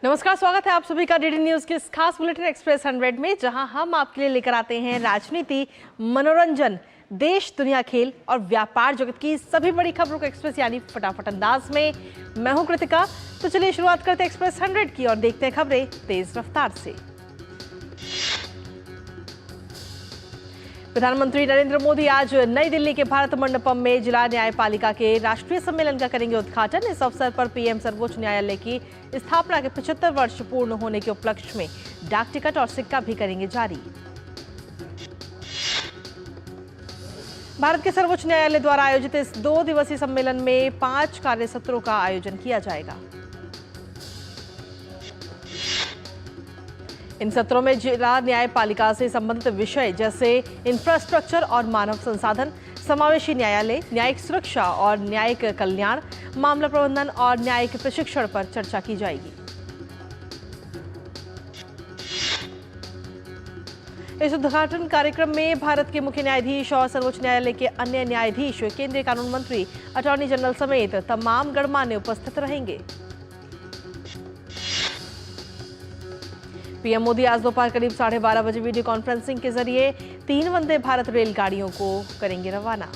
नमस्कार, स्वागत है आप सभी का डीडी न्यूज के इस खास बुलेटिन एक्सप्रेस 100 में, जहां हम आपके लिए लेकर आते हैं राजनीति, मनोरंजन, देश दुनिया, खेल और व्यापार जगत की सभी बड़ी खबरों को एक्सप्रेस यानी फटाफट अंदाज में। मैं हूं कृतिका। तो चलिए शुरुआत करते हैं एक्सप्रेस 100 की और देखते हैं खबरें तेज रफ्तार से। प्रधानमंत्री नरेंद्र मोदी आज नई दिल्ली के भारत मंडपम में जिला न्यायपालिका के राष्ट्रीय सम्मेलन का करेंगे उद्घाटन। इस अवसर पर पीएम सर्वोच्च न्यायालय की स्थापना के 75 वर्ष पूर्ण होने के उपलक्ष्य में डाक टिकट और सिक्का भी करेंगे जारी। भारत के सर्वोच्च न्यायालय द्वारा आयोजित इस 2 दिवसीय सम्मेलन में 5 कार्य सत्रों का आयोजन किया जाएगा। इन सत्रों में जिला न्यायपालिका से संबंधित विषय जैसे इंफ्रास्ट्रक्चर और मानव संसाधन, समावेशी न्यायालय, न्यायिक सुरक्षा और न्यायिक कल्याण, मामला प्रबंधन और न्यायिक प्रशिक्षण पर चर्चा की जाएगी। इस उद्घाटन कार्यक्रम में भारत के मुख्य न्यायाधीश और सर्वोच्च न्यायालय के अन्य न्यायाधीश, केंद्रीय कानून मंत्री, अटॉर्नी जनरल समेत तमाम गणमान्य उपस्थित रहेंगे। पीएम मोदी आज दोपहर करीब 12:30 बजे वीडियो कॉन्फ्रेंसिंग के जरिए 3 वंदे भारत रेलगाड़ियों को करेंगे रवाना।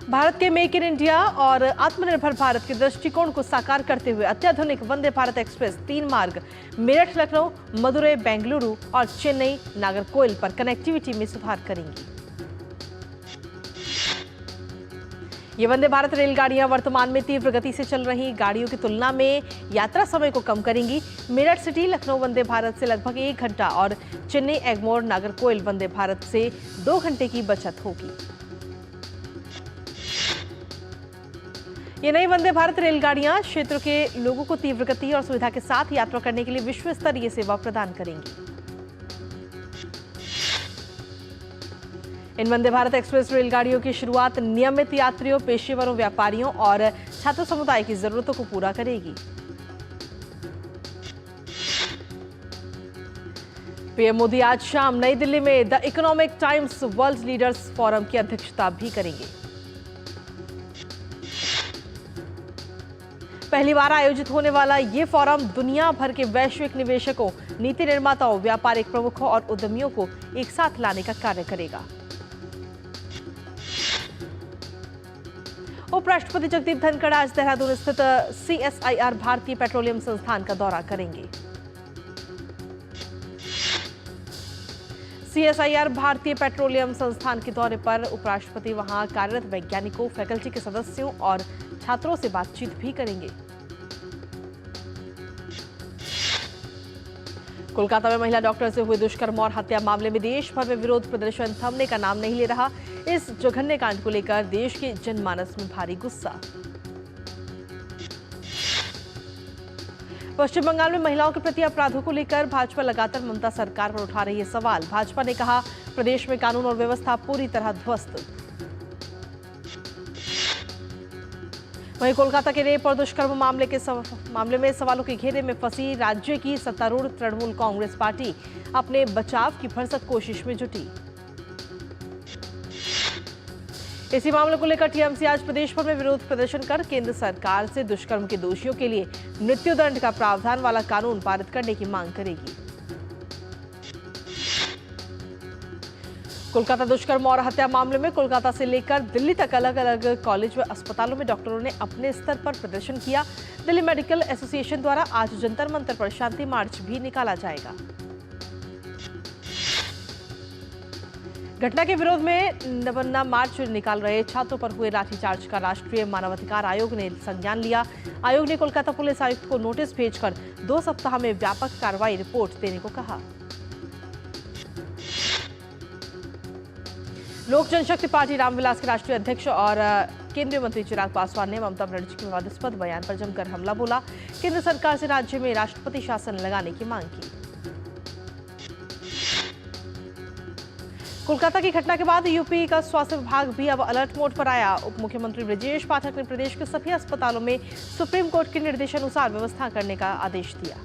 भारत के मेक इन इंडिया और आत्मनिर्भर भारत के दृष्टिकोण को साकार करते हुए अत्याधुनिक वंदे भारत एक्सप्रेस 3 मार्ग मेरठ लखनऊ, मदुरै बेंगलुरु और चेन्नई नागरकोइल पर कनेक्टिविटी में सुधार करेंगी। ये वंदे भारत रेलगाड़ियां वर्तमान में तीव्र गति से चल रही गाड़ियों की तुलना में यात्रा समय को कम करेंगी। मेरठ सिटी लखनऊ वंदे भारत से लगभग 1 घंटा और चेन्नई एगमोर नागरकोइल वंदे भारत से 2 घंटे की बचत होगी। ये नई वंदे भारत रेलगाड़ियां क्षेत्र के लोगों को तीव्र गति और सुविधा के साथ यात्रा करने के लिए विश्व स्तरीय सेवा प्रदान करेंगी। इन वंदे भारत एक्सप्रेस रेलगाड़ियों की शुरुआत नियमित यात्रियों, पेशेवरों, व्यापारियों और छात्र समुदाय की जरूरतों को पूरा करेगी। पीएम मोदी आज शाम नई दिल्ली में the economic times world leaders forum की अध्यक्षता भी करेंगे। पहली बार आयोजित होने वाला ये फोरम दुनिया भर के वैश्विक निवेशकों, नीति निर्माताओं, व्यापारिक प्रमुखों और उद्यमियों को एक साथ लाने का कार्य करेगा। उपराष्ट्रपति जगदीप धनखड़ आज देहरादून स्थित CSIR भारतीय पेट्रोलियम संस्थान का दौरा करेंगे। CSIR भारतीय पेट्रोलियम संस्थान के दौरे पर उपराष्ट्रपति वहां कार्यरत वैज्ञानिकों, फैकल्टी के सदस्यों और छात्रों से बातचीत भी करेंगे। कोलकाता में महिला डॉक्टर से हुए दुष्कर्म और हत्या मामले में देश भर में विरोध प्रदर्शन थमने का नाम नहीं ले रहा। इस जघन्य कांड को लेकर देश के जनमानस में भारी गुस्सा। पश्चिम बंगाल में महिलाओं के प्रति अपराधों को लेकर भाजपा लगातार ममता सरकार पर उठा रही है सवाल। भाजपा ने कहा, प्रदेश में कानून और व्यवस्था पूरी तरह ध्वस्त। वहीं कोलकाता के रेप और दुष्कर्म मामले में सवालों के घेरे में फंसी राज्य की सत्तारूढ़ तृणमूल कांग्रेस पार्टी अपने बचाव की भरसक कोशिश में जुटी। इसी मामले को लेकर टीएमसी आज प्रदेश भर में विरोध प्रदर्शन कर केंद्र सरकार से दुष्कर्म के दोषियों के लिए मृत्युदंड का प्रावधान वाला कानून पारित करने की मांग करेगी। कोलकाता दुष्कर्म और हत्या मामले में कोलकाता से लेकर दिल्ली तक अलग अलग कॉलेज व अस्पतालों में डॉक्टरों ने अपने स्तर पर प्रदर्शन किया। दिल्ली मेडिकल एसोसिएशन द्वारा आज जंतर मंतर पर शांति मार्च भी निकाला जाएगा। घटना के विरोध में नवन्ना मार्च निकाल रहे छात्रों पर हुए लाठीचार्ज का राष्ट्रीय मानवाधिकार आयोग ने संज्ञान लिया। आयोग ने कोलकाता पुलिस आयुक्त को नोटिस भेजकर 2 सप्ताह में व्यापक कार्रवाई रिपोर्ट देने को कहा। लोक जनशक्ति पार्टी रामविलास के राष्ट्रीय अध्यक्ष और केंद्रीय मंत्री चिराग पासवान ने ममता बनर्जी के विवादास्पद बयान पर जमकर हमला बोला। केंद्र सरकार से राज्य में राष्ट्रपति शासन लगाने की मांग की। कोलकाता की घटना के बाद यूपी का स्वास्थ्य विभाग भी अब अलर्ट मोड पर आया। उप मुख्यमंत्री ब्रजेश पाठक ने प्रदेश के सभी अस्पतालों में सुप्रीम कोर्ट के निर्देशानुसार व्यवस्था करने का आदेश दिया।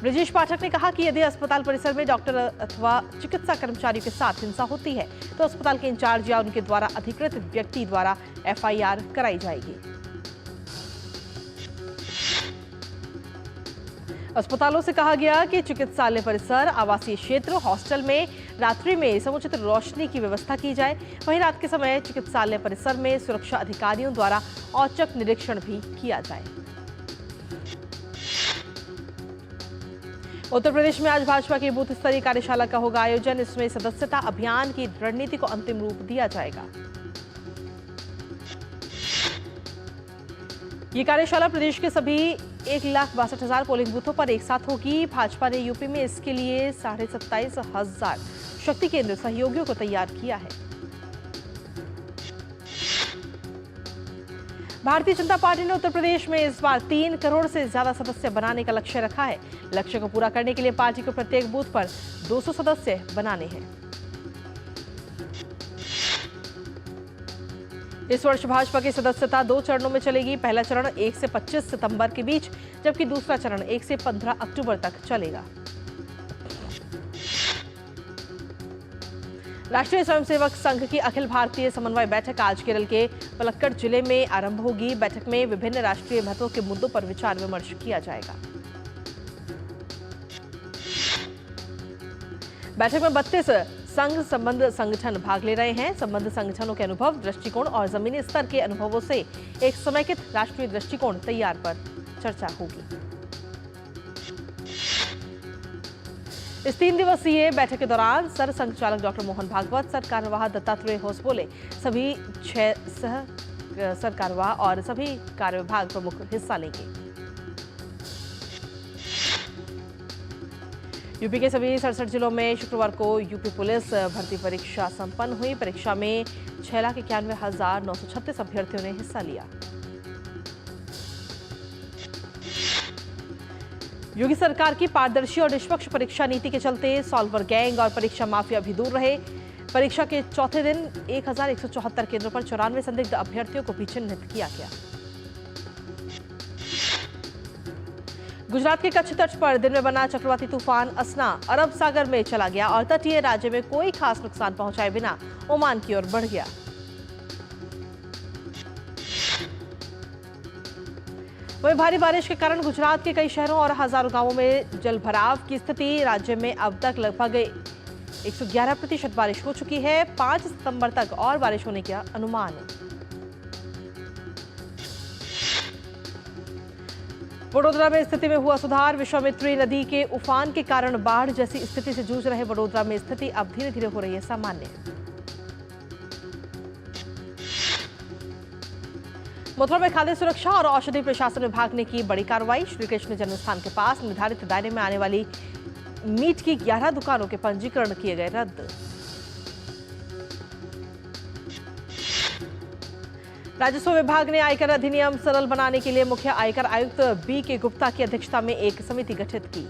ब्रजेश पाठक ने कहा कि यदि अस्पताल परिसर में डॉक्टर अथवा चिकित्सा कर्मचारियों के साथ हिंसा होती है तो अस्पताल के इंचार्ज या उनके द्वारा अधिकृत व्यक्ति द्वारा एफआईआर कराई जाएगी। अस्पतालों से कहा गया कि चिकित्सालय परिसर, आवासीय क्षेत्र, हॉस्टल में रात्रि में समुचित रोशनी की व्यवस्था की जाए। वहीं रात के समय चिकित्सालय परिसर में सुरक्षा अधिकारियों द्वारा औचक निरीक्षण भी किया जाए। उत्तर प्रदेश में आज भाजपा की बूथ स्तरीय कार्यशाला का होगा आयोजन। इसमें सदस्यता अभियान की रणनीति को अंतिम रूप दिया जाएगा। ये कार्यशाला प्रदेश के सभी 1,62,000 पोलिंग बूथों पर एक साथ होगी। भाजपा ने यूपी में इसके लिए 27,500 शक्ति केंद्र सहयोगियों को तैयार किया है। भारतीय जनता पार्टी ने उत्तर प्रदेश में इस बार 3 करोड़ से ज्यादा सदस्य बनाने का लक्ष्य रखा है। लक्ष्य को पूरा करने के लिए पार्टी को प्रत्येक बूथ पर 200 सदस्य बनाने हैं। इस वर्ष भाजपा की सदस्यता 2 चरणों में चलेगी। पहला चरण 1 से 25 सितंबर के बीच, जबकि दूसरा चरण 1 से 15 अक्टूबर तक चलेगा। राष्ट्रीय स्वयंसेवक संघ की अखिल भारतीय समन्वय बैठक आज केरल के पलक्कड़ जिले में आरंभ होगी। बैठक में विभिन्न राष्ट्रीय महत्व के मुद्दों पर विचार विमर्श किया जाएगा। बैठक में 32 संघ संबंध संगठन भाग ले रहे हैं। संबंध संगठनों के अनुभव, दृष्टिकोण और जमीनी स्तर के अनुभवों से एक समेकित राष्ट्रीय दृष्टिकोण तैयार पर चर्चा होगी। इस 3 दिवसीय बैठक के दौरान सर संघचालक डॉक्टर मोहन भागवत, सर कार्यवाह दत्तात्रेय होसबोले, सभी 6 सह सर कार्यवाह और सभी कार्यविभाग प्रमुख हिस्सा लेंगे। यूपी के सभी 67 जिलों में शुक्रवार को यूपी पुलिस भर्ती परीक्षा संपन्न हुई। परीक्षा में 6,91,936 अभ्यर्थियों ने हिस्सा लिया। योगी सरकार की पारदर्शी और निष्पक्ष परीक्षा नीति के चलते सॉल्वर गैंग और परीक्षा माफिया भी दूर रहे। परीक्षा के चौथे दिन 1,174 केंद्रों पर 94 संदिग्ध अभ्यर्थियों को भी चिन्हित किया गया। गुजरात के कच्छ तट पर दिन में बना चक्रवाती तूफान असना अरब सागर में चला गया और तटीय राज्य में कोई खास नुकसान पहुंचाए बिना ओमान की ओर बढ़ गया। वहीं भारी बारिश के कारण गुजरात के कई शहरों और हजारों गांवों में जलभराव की स्थिति। राज्य में अब तक लगभग 111% बारिश हो चुकी है। 5 सितंबर तक और बारिश होने का अनुमान है। वडोदरा में स्थिति में हुआ सुधार। विश्वामित्री नदी के उफान के कारण बाढ़ जैसी स्थिति से जूझ रहे वडोदरा में स्थिति अब धीरे धीरे हो रही है सामान्य। मथुरा में खाद्य सुरक्षा और औषधि प्रशासन विभाग ने की बड़ी कार्रवाई। श्री कृष्ण जन्मस्थान के पास निर्धारित दायरे में आने वाली मीट की 11 दुकानों के पंजीकरण किए गए रद्द। राजस्व विभाग ने आयकर अधिनियम सरल बनाने के लिए मुख्य आयकर आयुक्त बी के गुप्ता की अध्यक्षता में एक समिति गठित की।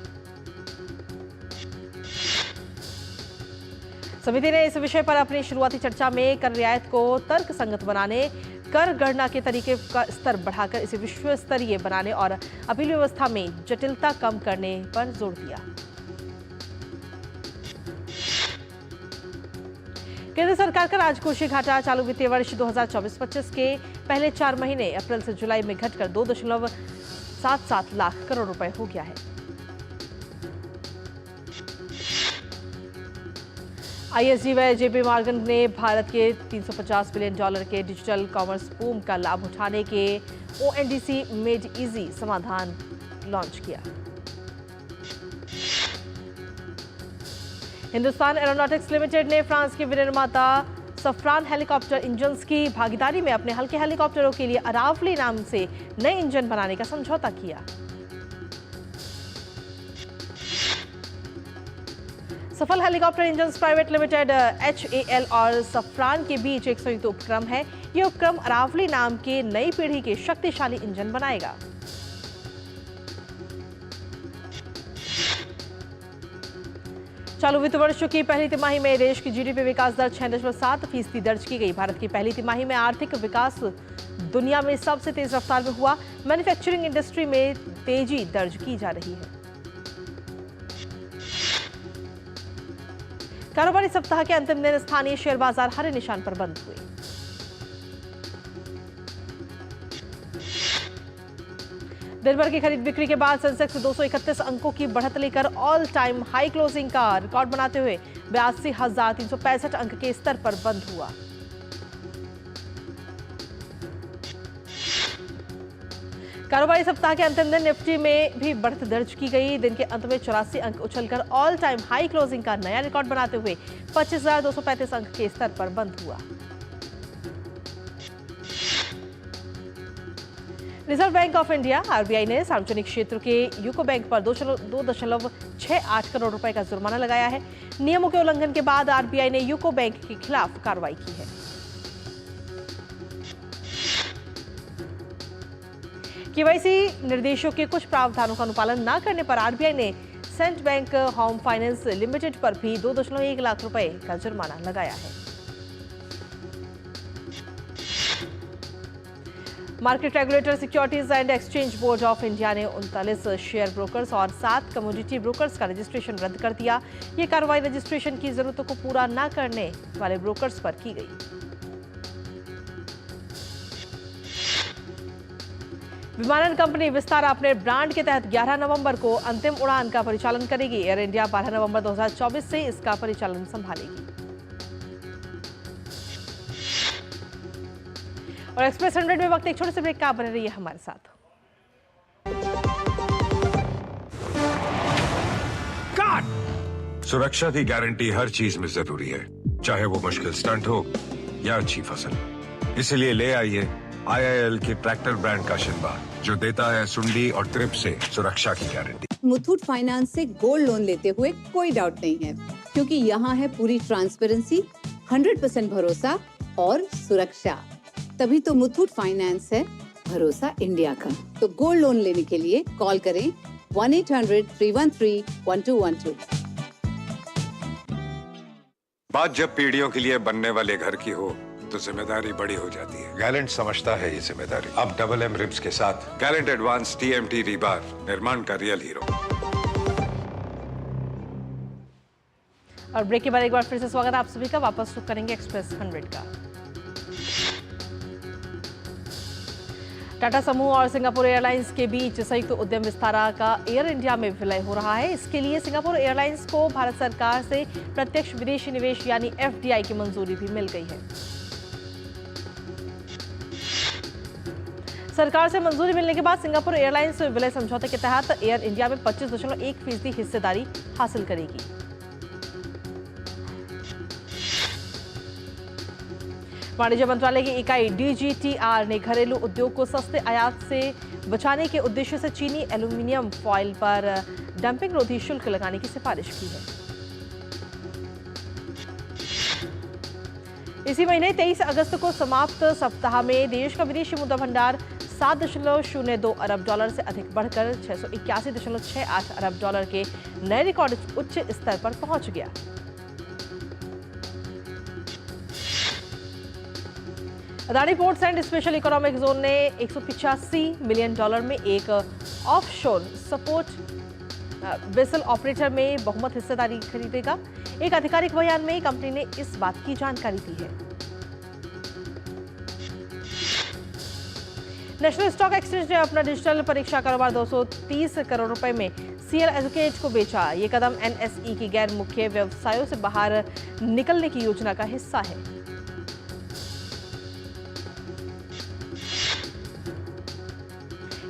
समिति ने इस विषय पर अपनी शुरुआती चर्चा में कर रियायत को तर्कसंगत बनाने, कर गणना के तरीके का स्तर बढ़ाकर इसे विश्व स्तरीय बनाने और अपील व्यवस्था में जटिलता कम करने पर जोर दिया। केंद्र सरकार का राजकोषीय घाटा चालू वित्तीय वर्ष 2024-25 के पहले 4 महीने अप्रैल से जुलाई में घटकर 2.77 लाख करोड़ रुपए हो गया है। आईएसजी व जेपी मॉर्गन ने भारत के $350 बिलियन के डिजिटल कॉमर्स बूम का लाभ उठाने के ओएनडीसी मेड इजी समाधान लॉन्च किया। हिंदुस्तान एरोनॉटिक्स लिमिटेड ने फ्रांस के विनिर्माता सफ्रान हेलीकॉप्टर इंजन्स की भागीदारी में अपने हल्के हेलीकॉप्टरों के लिए अरावली नाम से नए इंजन बनाने का समझौता किया। सफल helicopter engines private limited HAL और सफ्रान के बीच एक संयुक्त उपक्रम है। यह उपक्रम अरावली नाम के नई पीढ़ी के शक्तिशाली इंजन बनाएगा। चालू वित्त वर्ष की पहली तिमाही में देश की जीडीपी विकास दर 6.7% दर्ज की गई। भारत की पहली तिमाही में आर्थिक विकास दुनिया में सबसे तेज रफ्तार में हुआ। मैन्युफैक्चरिंग इंडस्ट्री में तेजी दर्ज की जा रही है। कारोबारी सप्ताह के अंतिम दिन स्थानीय शेयर बाजार हरे निशान पर बंद हुए। दिन भर की खरीद बिक्री के बाद सेंसेक्स 231 अंकों की बढ़त लेकर ऑल टाइम हाई क्लोजिंग का रिकॉर्ड बनाते हुए 82,365 अंक के स्तर पर बंद हुआ। कारोबारी सप्ताह के अंतिम दिन निफ्टी में भी बढ़त दर्ज की गई। दिन के अंत में 84 अंक उछलकर ऑल टाइम हाई क्लोजिंग का नया रिकॉर्ड बनाते हुए 25,235 अंक के स्तर पर बंद हुआ। Reserve bank of India RBI ने सार्वजनिक क्षेत्र के यूको बैंक पर 2.68 करोड़ रुपए का जुर्माना लगाया है। नियमों के उल्लंघन के बाद आरबीआई ने यूको बैंक के खिलाफ कार्रवाई की है। केवाईसी निर्देशों के कुछ प्रावधानों का अनुपालन न करने पर आरबीआई ने Cent Bank Home Finance Limited पर भी 2.1 लाख रुपए का जुर्माना लगाया है। Market regulator Securities and Exchange Board of India ने 39 शेयर ब्रोकर्स और 7 कमोडिटी ब्रोकर्स का रजिस्ट्रेशन रद्द कर दिया। ये कार्रवाई रजिस्ट्रेशन की जरूरतों को पूरा न करने वाले ब्रोकर्स पर की गई। विमानन कंपनी विस्तारा अपने ब्रांड के तहत 11 नवंबर को अंतिम उड़ान का परिचालन करेगी। एयर इंडिया 12 नवंबर 2024 से इसका परिचालन संभालेगी। और एक्सप्रेस 100 में वक्त एक छोटे से ब्रेक का, बने रहिए हमारे साथ। सुरक्षा की गारंटी हर चीज में जरूरी है, चाहे वो मुश्किल स्टंट हो या अच्छी फसल। इसलिए ले आइए IIL के ट्रैक्टर ब्रांड का शिनबा, जो देता है सुंडी और ट्रिप से सुरक्षा की गारंटी। मुथूट फाइनेंस से गोल्ड लोन लेते हुए कोई डाउट नहीं है, क्योंकि यहाँ है पूरी ट्रांसपेरेंसी, 100% भरोसा और सुरक्षा। तभी तो मुथूट फाइनेंस है भरोसा इंडिया का। तो गोल्ड लोन लेने के लिए कॉल करें 1-800-313-1212। बात जब पीढ़ियों के लिए बनने वाले घर की हो तो जिम्मेदारी बड़ी हो जाती है। गैलेंट समझता है ये जिम्मेदारी। अब डबल M रिब्स के साथ गैलेंट एडवांस TMT रीबार, निर्माण का रियल हीरो। और ब्रेक के बाद एक बार फिर से स्वागत आप सभी का। वापस शुरू करेंगे एक्सप्रेस 100 का। टाटा समूह और सिंगापुर एयरलाइंस के बीच संयुक्त उद्यम विस्तारा का एयर इंडिया में विलय हो रहा है। इसके लिए सिंगापुर एयरलाइंस को भारत सरकार से प्रत्यक्ष विदेशी निवेश यानी FDI की मंजूरी भी मिल गई है। सरकार से मंजूरी मिलने के बाद सिंगापुर एयरलाइंस विलय समझौते के तहत एयर इंडिया में 25.1% हिस्सेदारी हासिल करेगी। वाणिज्य मंत्रालय की इकाई DGTR ने घरेलू उद्योग को सस्ते आयात से बचाने के उद्देश्य से चीनी एल्यूमीनियम फॉइल पर डंपिंग रोधी शुल्क लगाने की सिफारिश की है। इसी महीने 23 अगस्त को समाप्त सप्ताह में देश का विदेशी मुद्रा भंडार 7.02 अरब डॉलर से अधिक बढ़कर 681.68 अरब डॉलर के नए रिकॉर्ड उच्च स्तर पर पहुंच गया। Adani ports and special economic zone ने 185 मिलियन डॉलर में एक ऑफशोर सपोर्ट वेसल ऑपरेटर में बहुमत हिस्सेदारी खरीदेगा। एक आधिकारिक बयान में कंपनी ने इस बात की जानकारी दी है। नेशनल स्टॉक एक्सचेंज ने अपना डिजिटल परीक्षा कारोबार 230 करोड़ रुपए में CL एजुकेट को बेचा। ये कदम NSE की गैर मुख्य व्यवसायों से बाहर निकलने की योजना का हिस्सा है।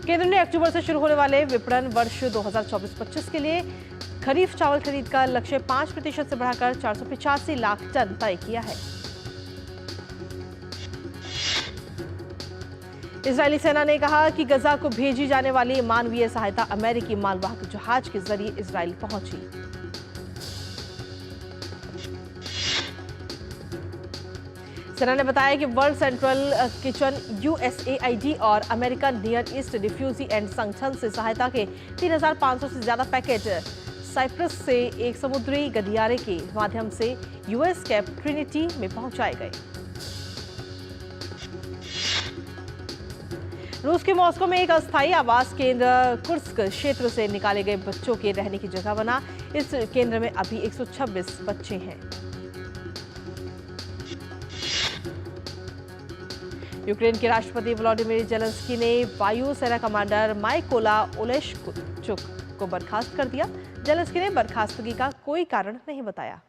केंद्र ने अक्टूबर से शुरू होने वाले विपणन वर्ष 2024-25 के लिए खरीफ चावल खरीद का लक्ष्य 5% से बढ़ाकर 485 लाख टन तय किया है। इजरायली सेना ने कहा कि गजा को भेजी जाने वाली मानवीय सहायता अमेरिकी मालवाहक जहाज के जरिए इजराइल पहुंची। सेना ने बताया कि वर्ल्ड सेंट्रल किचन USAID और American near east refugee and संगठन से सहायता के 3,500 से ज्यादा पैकेट साइप्रस से एक समुद्री गलियारे के माध्यम से US कैप ट्रिनिटी में पहुंचाए गए। रूस के मॉस्को में एक अस्थायी आवास केंद्र कुर्स्क क्षेत्र से निकाले गए बच्चों के रहने की जगह बना। इस केंद्र में अभी 126 बच्चे हैं। यूक्रेन के राष्ट्रपति व्लादिमीर जेलेंस्की ने वायु सेना कमांडर माइकोला ओलेशचुक को बर्खास्त कर दिया। जेलेंस्की ने बर्खास्तगी का कोई कारण नहीं बताया।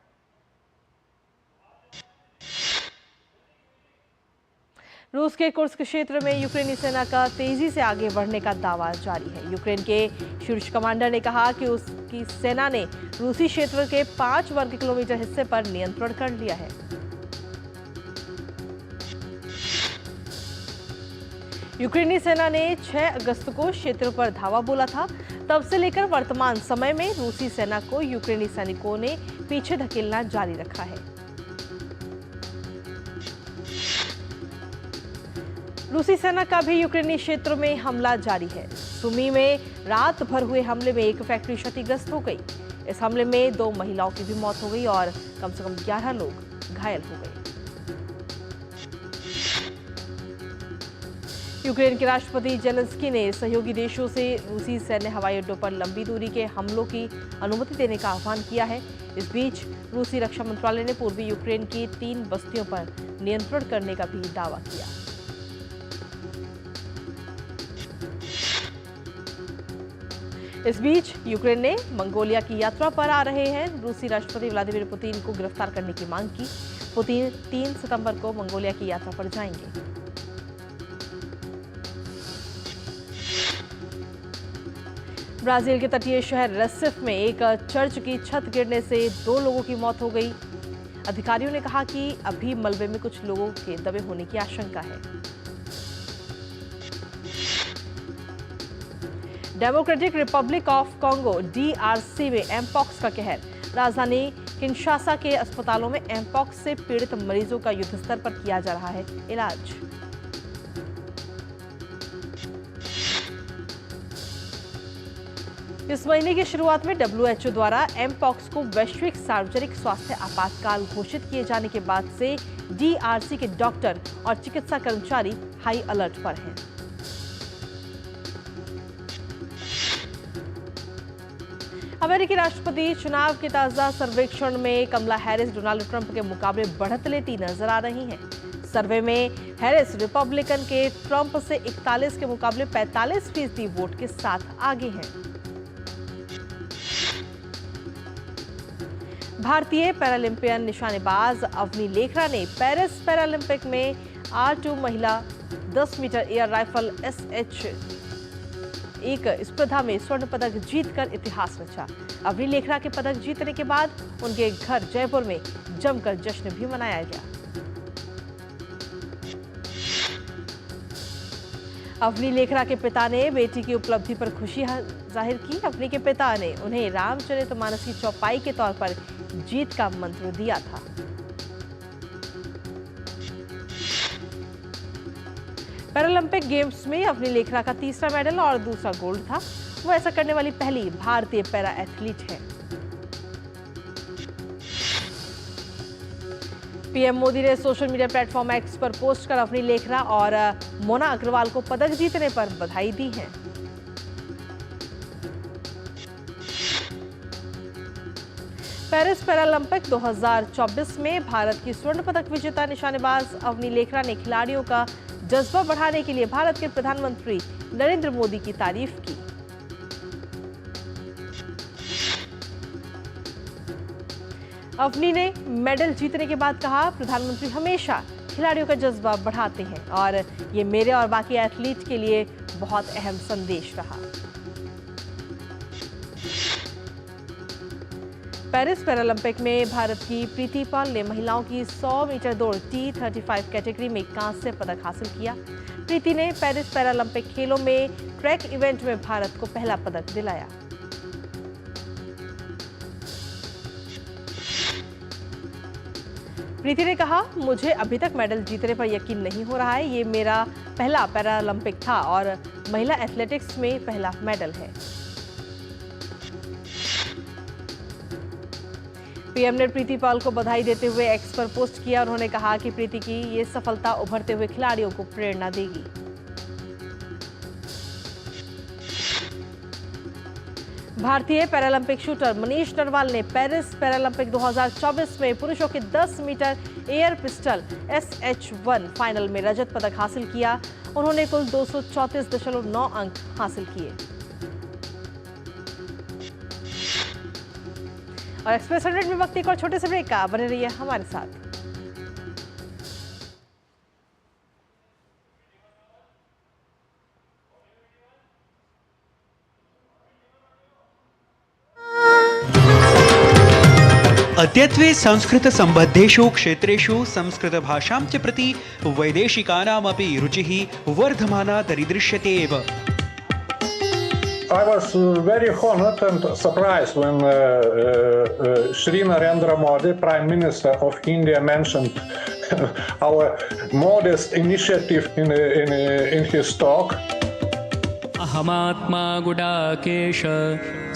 रूस के कुर्स्क क्षेत्र में यूक्रेनी सेना का तेजी से आगे बढ़ने का दावा जारी है। यूक्रेन के शीर्ष कमांडर ने कहा कि उसकी सेना ने रूसी क्षेत्र के 5 वर्ग किलोमीटर हिस्से पर नियंत्रण कर लिया है। यूक्रेनी सेना ने 6 अगस्त को क्षेत्र पर धावा बोला था। तब से लेकर वर्तमान समय में रूसी सेना को यूक्रेनी सैनिकों ने पीछे धकेलना जारी रखा है। रूसी सेना का भी यूक्रेनी क्षेत्र में हमला जारी है। सुमी में रात भर हुए हमले में एक फैक्ट्री क्षतिग्रस्त हो गई। इस हमले में 2 महिलाओं की भी मौत हो गई और कम से कम 11 लोग घायल हो गए। यूक्रेन के राष्ट्रपति जेलेंस्की ने सहयोगी देशों से रूसी सैन्य हवाई अड्डों पर लंबी दूरी के हमलों की अनुमति देने का आह्वान किया है। इस बीच रूसी रक्षा मंत्रालय ने पूर्वी यूक्रेन की 3 बस्तियों पर नियंत्रण करने का भी दावा किया। इस बीच यूक्रेन ने मंगोलिया की यात्रा पर आ रहे हैं रूसी राष्ट्रपति व्लादिमीर पुतिन को गिरफ्तार करने की मांग की। पुतिन 3 सितंबर को मंगोलिया की यात्रा पर जाएंगे। ब्राजील के तटीय शहर रेसिफ में एक चर्च की छत गिरने से 2 लोगों की मौत हो गई। अधिकारियों ने कहा कि अभी मलबे में कुछ लोगों के दबे होने की आशंका है। Democratic Republic of Congo DRC में एमपॉक्स का कहर। राजधानी किंशासा के अस्पतालों में एमपॉक्स से पीड़ित मरीजों का युद्ध स्तर पर किया जा रहा है इलाज। इस महीने की शुरुआत में WHO द्वारा एमपॉक्स को वैश्विक सार्वजनिक स्वास्थ्य आपातकाल घोषित किए जाने के बाद से DRC के डॉक्टर और चिकित्सा कर्मचारी हाई अलर्ट पर हैं। अमेरिकी राष्ट्रपति चुनाव के ताजा सर्वेक्षण में कमला हैरिस डोनाल्ड ट्रंप के मुकाबले बढ़त लेती नजर आ रही हैं। सर्वे में हैरिस रिपब्लिकन के ट्रंप से 41 के मुकाबले 45% वोट के साथ आगे हैं। भारतीय पैरालंपियन निशानेबाज अवनी लेखरा ने पेरिस पैरालंपिक में R2 महिला 10 मीटर एयर राइफल SH एक स्पर्धा में स्वर्ण पदक जीतकर इतिहास रचा। अवनी लेखरा के पदक जीतने के बाद उनके घर जयपुर में जमकर जश्न भी मनाया गया। अवनी लेखरा के पिता ने बेटी की उपलब्धि पर खुशी जाहिर की। अवनी के पिता ने उन्हें रामचरितमानस की चौपाई के तौर पर जीत का मंत्र दिया था। पैरालंपिक गेम्स में अवनी लेखरा का तीसरा मेडल और दूसरा गोल्ड था। वो ऐसा करने वाली पहली भारतीय पैरा एथलीट है। पीएम मोदी ने सोशल मीडिया प्लेटफॉर्म एक्स पर पोस्ट कर अवनी लेखरा और मोना अग्रवाल को पदक जीतने पर बधाई दी है। पेरिस पैरालंपिक 2024 में भारत की स्वर्ण पदक विजेता निशानेबाज अवनी लेखरा ने खिलाड़ियों का जज्बा बढ़ाने के लिए भारत के प्रधानमंत्री नरेंद्र मोदी की तारीफ की। अवनी ने मेडल जीतने के बाद कहा, प्रधानमंत्री हमेशा खिलाड़ियों का जज्बा बढ़ाते हैं और ये मेरे और बाकी एथलीट के लिए बहुत अहम संदेश रहा। पेरिस पैरालंपिक में भारत की प्रीति पाल ने महिलाओं की 100 मीटर दौड़ T35 कैटेगरी में कांस्य पदक हासिल किया। प्रीति ने पेरिस पैरालंपिक खेलों में ट्रैक इवेंट में भारत को पहला पदक दिलाया। प्रीति ने कहा, मुझे अभी तक मेडल जीतने पर यकीन नहीं हो रहा है। ये मेरा पहला पैरालंपिक था और महिला एथलेटिक्स में पहला मेडल है। पीएम ने प्रीति पाल को बधाई देते हुए एक्स पर पोस्ट किया। उन्होंने कहा कि प्रीति की ये सफलता उभरते हुए खिलाड़ियों को प्रेरणा देगी। भारतीय पैरालंपिक शूटर मनीष नरवाल ने पेरिस पैरालंपिक 2024 में पुरुषों के 10 metre air pistol SH1 final में रजत पदक हासिल किया। उन्होंने कुल 234.9 अंक हासिल किए। और एक्सप्रेस 100 में वक्त एक और छोटे से ब्रेक का, बने रहिए हमारे साथ। अद्यत्वे संस्कृतसम्बद्धेषु क्षेत्रेषु संस्कृतभाषां च प्रति वैदेशिकानामपि रुचिः वर्धमाना दरीदृश्यते एव। I was very honored and surprised when Shri Narendra Modi, Prime Minister of India, mentioned our modest initiative in his talk. अहमात्मा Gudakesh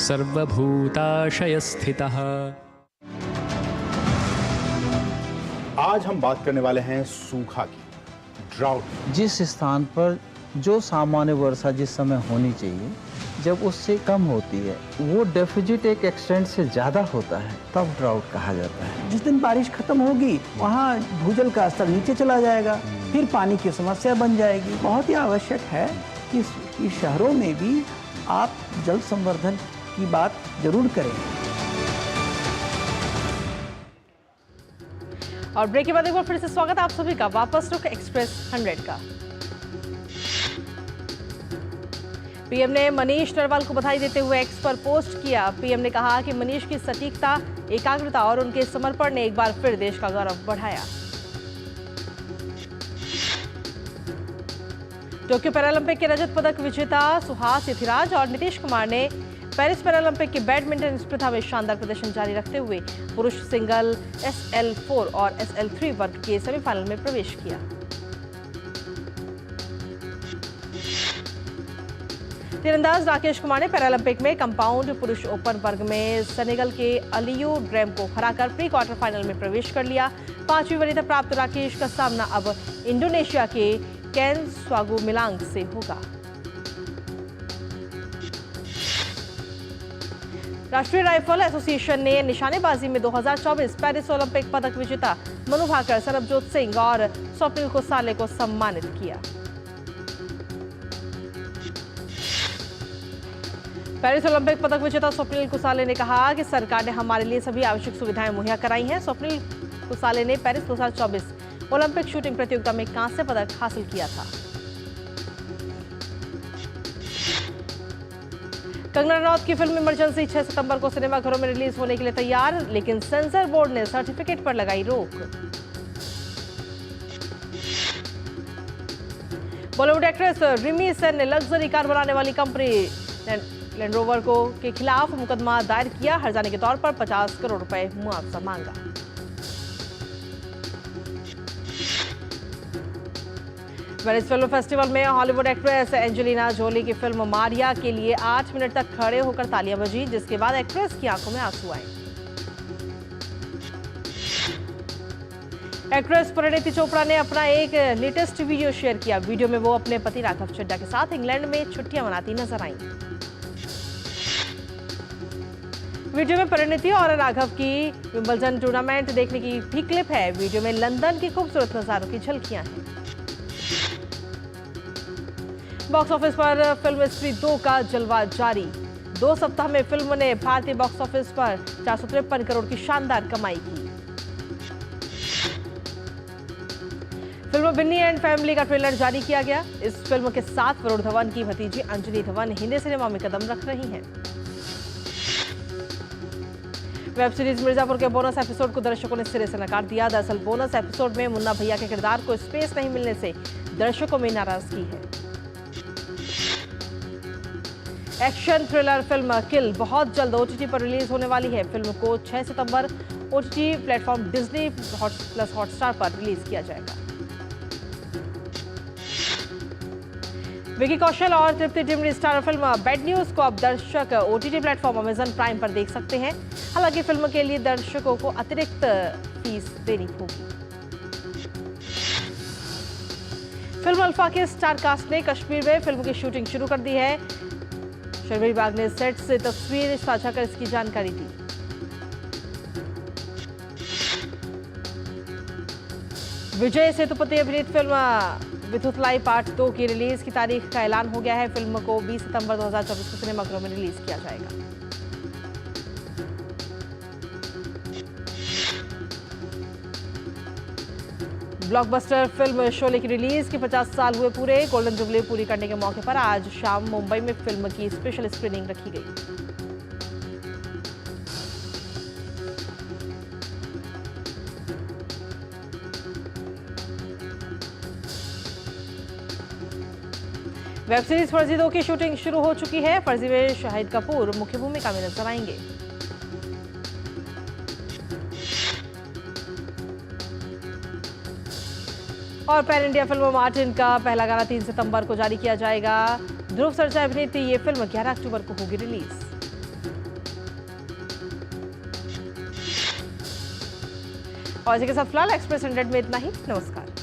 सर्वभूताशयस्थितः। आज हम बात करने वाले हैं सूखा की, ड्राउट। जिस स्थान पर जो सामान्य वर्षा जिस समय होनी चाहिए जब उससे कम होती है, वो डेफिसिट एक एक्सटेंट से ज़्यादा होता है, तब ड्राउट कहा जाता है। जिस दिन बारिश खत्म होगी वहाँ भूजल का स्तर नीचे चला जाएगा, फिर पानी की समस्या बन जाएगी। बहुत ही आवश्यक है कि शहरों में भी आप जल संवर्धन की बात जरूर करें। और ब्रेक के बाद एक बार फिर से स्वागत है आप सभी का वापस रुक एक्सप्रेस 100 का। पीएम ने मनीष नरवाल को बधाई देते हुए एक्स पर पोस्ट किया। पीएम ने कहा कि मनीष की सटीकता, एकाग्रता और उनके समर्पण ने एक बार फिर देश का गौरव बढ़ाया। टोक्यो पैरालंपिक के रजत पदक विजेता सुहास यथिराज और नीतीश कुमार ने पेरिस पैरालंपिक के बैडमिंटन स्पर्धा में शानदार प्रदर्शन जारी रखते हुए पुरुष सिंगल SL4 और SL3 वर्ग के सेमीफाइनल में प्रवेश किया। तीरंदाज राकेश कुमार ने पैरालंपिक में कंपाउंड पुरुष ओपन वर्ग में सेनेगल के अलियू ड्रेम को हराकर प्री क्वार्टर फाइनल में प्रवेश कर लिया। 5वीं वरीयता प्राप्त राकेश का सामना अब इंडोनेशिया के केन स्वागुमिलांग से होगा। राष्ट्रीय राइफल एसोसिएशन ने निशानेबाजी में 2024 पेरिस ओलंपिक पदक विजेता मनु भाकर, सरबजोत सिंह और स्वप्निल कुसाले को सम्मानित किया। पेरिस ओलंपिक पदक विजेता स्वप्निल कुसाले ने कहा कि सरकार ने हमारे लिए सभी आवश्यक सुविधाएं मुहैया कराई हैं। स्वप्निल कुसाले ने पेरिस 2024 ओलंपिक शूटिंग प्रतियोगिता में कांस्य पदक हासिल किया था। कंगना रनौत की फिल्म इमरजेंसी 6 सितंबर को सिनेमाघरों में रिलीज होने के लिए तैयार, लेकिन सेंसर बोर्ड ने सर्टिफिकेट पर लगाई रोक। बॉलीवुड एक्ट्रेस रिमी सेन ने लग्जरी कार बनाने वाली कंपनी लैंड रोवर के खिलाफ मुकदमा दायर किया। हर्जाने के तौर पर 50 करोड़ रुपए मुआवजा मांगा। वेनिस फिल्म फेस्टिवल में हॉलीवुड एक्ट्रेस एंजेलिना जोली की फिल्म मारिया के लिए 8 मिनट तक खड़े होकर तालियां बजी, जिसके बाद एक्ट्रेस की आंखों में आंसू आए। एक्ट्रेस परिणीति चोपड़ा ने अपना एक लेटेस्ट वीडियो शेयर किया। वीडियो में वो अपने पति राघव चड्ढा के साथ इंग्लैंड में छुट्टियां मनाती नजर आईं। वीडियो में परिणीति और राघव की विंबलडन टूर्नामेंट देखने की भी क्लिप है। वीडियो में लंदन की खूबसूरत नजारों की झलकियां हैं। बॉक्स ऑफिस पर फिल्म स्त्री 2 का जलवा जारी। 2 सप्ताह में फिल्म ने भारतीय बॉक्स ऑफिस पर 453 करोड़ की शानदार कमाई की। फिल्म बिन्नी एंड फैमिली का ट्रेलर जारी किया गया। इस फिल्म के साथ वरुण धवन की भतीजी अंजलि धवन हिंदी सिनेमा में कदम रख रही हैं। वेब सीरीज मिर्जापुर के बोनस एपिसोड को दर्शकों ने सिरे से नकार दिया। दरअसल बोनस एपिसोड में मुन्ना भैया के किरदार को स्पेस नहीं मिलने से दर्शकों में नाराजगी है। एक्शन थ्रिलर फिल्म किल बहुत जल्द OTT पर रिलीज होने वाली है। फिल्म को 6 सितंबर OTT platform Disney plus Hotstar पर रिलीज किया जाएगा। विकी कौशल और Tripti Dimri star film bad news को अब दर्शक OTT प्लेटफॉर्म अमेजन प्राइम पर देख सकते हैं। हालांकि फिल्म के लिए दर्शकों को अतिरिक्त फीस देनी होगी। फिल्म अल्फा के स्टार कास्ट ने कश्मीर में फिल्म की शूटिंग शुरू कर दी है। शर्मील बाग ने सेट से तस्वीर साझा कर इसकी जानकारी दी। विजय सेतुपति अभिनीत फिल्म विथुतलाई पार्ट 2 की रिलीज की तारीख का ऐलान हो गया है। फिल्म को 20 सितंबर 2024 को सिनेमाघरों में रिलीज किया जाएगा। ब्लॉकबस्टर फिल्म शोले की रिलीज के 50 साल हुए पूरे। गोल्डन जुबली पूरी करने के मौके पर आज शाम मुंबई में फिल्म की स्पेशल स्क्रीनिंग रखी गई। वेब सीरीज फर्जी 2 की शूटिंग शुरू हो चुकी है। फर्जी में शाहिद कपूर मुख्य भूमिका में नजर आएंगे। और पैन इंडिया फिल्म मार्टिन का पहला गाना 3 सितंबर को जारी किया जाएगा। ध्रुव सर्जा अभिनीत ये फिल्म 11 अक्टूबर को होगी रिलीज। और इसी के साथ फिलहाल एक्सप्रेस 100 में इतना ही। नमस्कार।